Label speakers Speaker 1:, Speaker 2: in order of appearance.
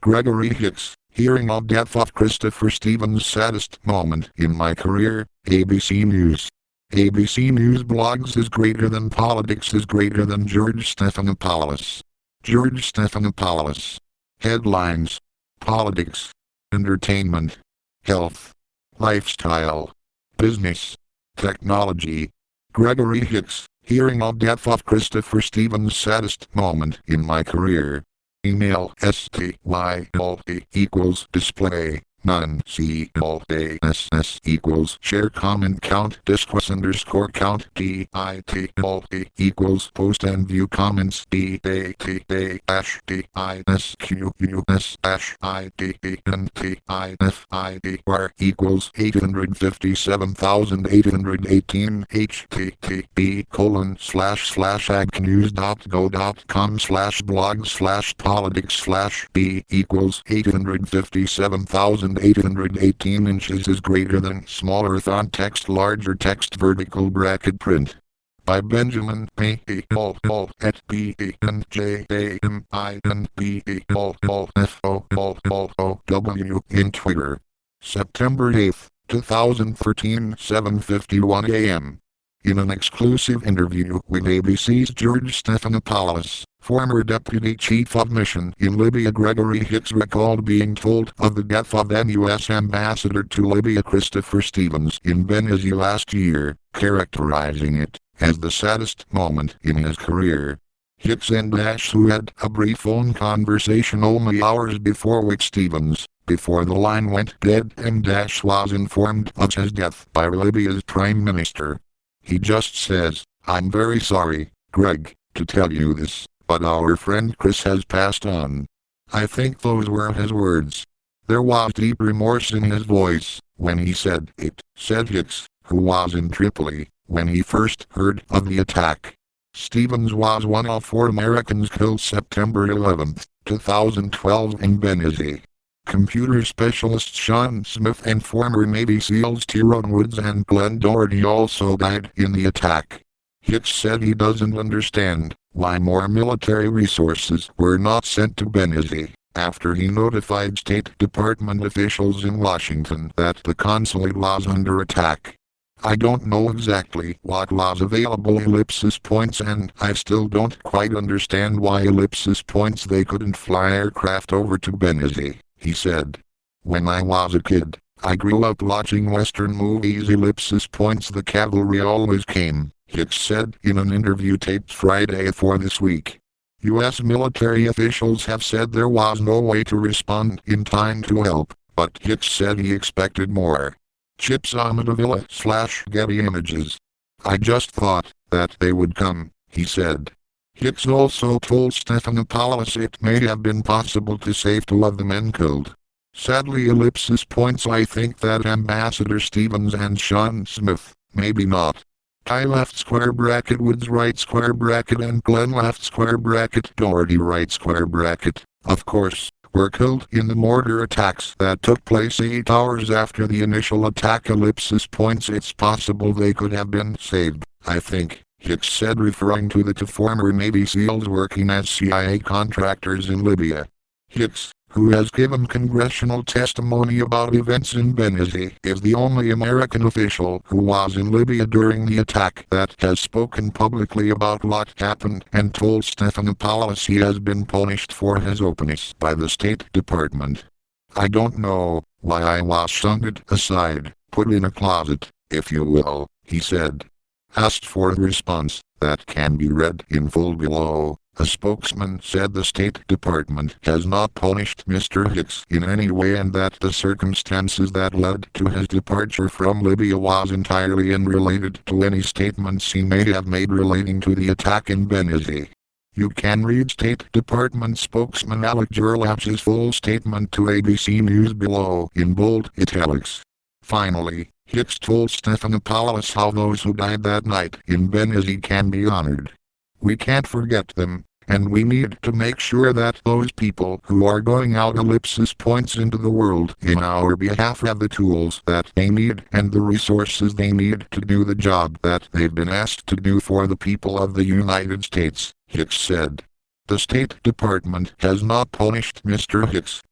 Speaker 1: Gregory Hicks, hearing of death of Christopher Stevens' saddest moment in my career, ABC News. ABC News blogs is greater than politics is greater than George Stephanopoulos. George Stephanopoulos. Headlines. Politics. Entertainment. Health. Lifestyle. Business. Technology. Gregory Hicks, hearing of death of Christopher Stevens' saddest moment in my career. Email STYLT equals display. None CLASS equals share comment count discuss underscore count DITLT equals post and view comments DATA dash DISQUS dash IDENTIFIDR equals 857,818 http://agnews.go.com/blog/politics/b equals 857,818 inches is greater than smaller font text larger text vertical bracket print. By Benjamin P. at BENJAMINBELFOFOW in Twitter. September 8, 2013, 7:51 a.m. In an exclusive interview with ABC's George Stephanopoulos, former Deputy Chief of Mission in Libya Gregory Hicks recalled being told of the death of then U.S. Ambassador to Libya Christopher Stevens in Benghazi last year, characterizing it as the saddest moment in his career. Hicks and Dash, who had a brief phone conversation only hours before with Stevens, before the line went dead and Dash was informed of his death by Libya's Prime Minister. He just says, "I'm very sorry, Greg, to tell you this, but our friend Chris has passed on." I think those were his words. There was deep remorse in his voice when he said it, said Hicks, who was in Tripoli when he first heard of the attack. Stevens was one of 4 Americans killed September 11, 2012 in Benghazi. Computer specialist Sean Smith and former Navy SEALs Tyrone Woods and Glenn Doherty also died in the attack. Hicks said he doesn't understand why more military resources were not sent to Benghazi, after he notified State Department officials in Washington that the consulate was under attack. "I don't know exactly what was available points and I still don't quite understand why points they couldn't fly aircraft over to Benghazi," he said. "When I was a kid, I grew up watching Western movies points the cavalry always came," Hicks said in an interview taped Friday for This Week. U.S. military officials have said there was no way to respond in time to help, but Hicks said he expected more. Chips Amadavilla/Getty Images. "I just thought that they would come," he said. Hicks also told Stephanopoulos it may have been possible to save 2 of the men killed. "Sadly points I think that Ambassador Stevens and Sean Smith, maybe not. Ty left square bracket Woods right square bracket and Glenn left square bracket Doherty right square bracket, of course, were killed in the mortar attacks that took place 8 hours after the initial attack points it's possible they could have been saved, I think," Hicks said, referring to the 2 former Navy SEALs working as CIA contractors in Libya. Hicks, who has given congressional testimony about events in Benghazi, is the only American official who was in Libya during the attack that has spoken publicly about what happened and told Stephanopoulos he has been punished for his openness by the State Department. "I don't know why I was shunned aside, put in a closet, if you will," he said. Asked for a response that can be read in full below, a spokesman said the State Department has not punished Mr. Hicks in any way and that the circumstances that led to his departure from Libya was entirely unrelated to any statements he may have made relating to the attack in Benghazi. You can read State Department spokesman Alec Gerlach's full statement to ABC News below in bold italics. Finally, Hicks told Stephanopoulos how those who died that night in Benghazi can be honored. "We can't forget them, and we need to make sure that those people who are going out points into the world in our behalf have the tools that they need and the resources they need to do the job that they've been asked to do for the people of the United States," Hicks said. The State Department has not punished Mr. Hicks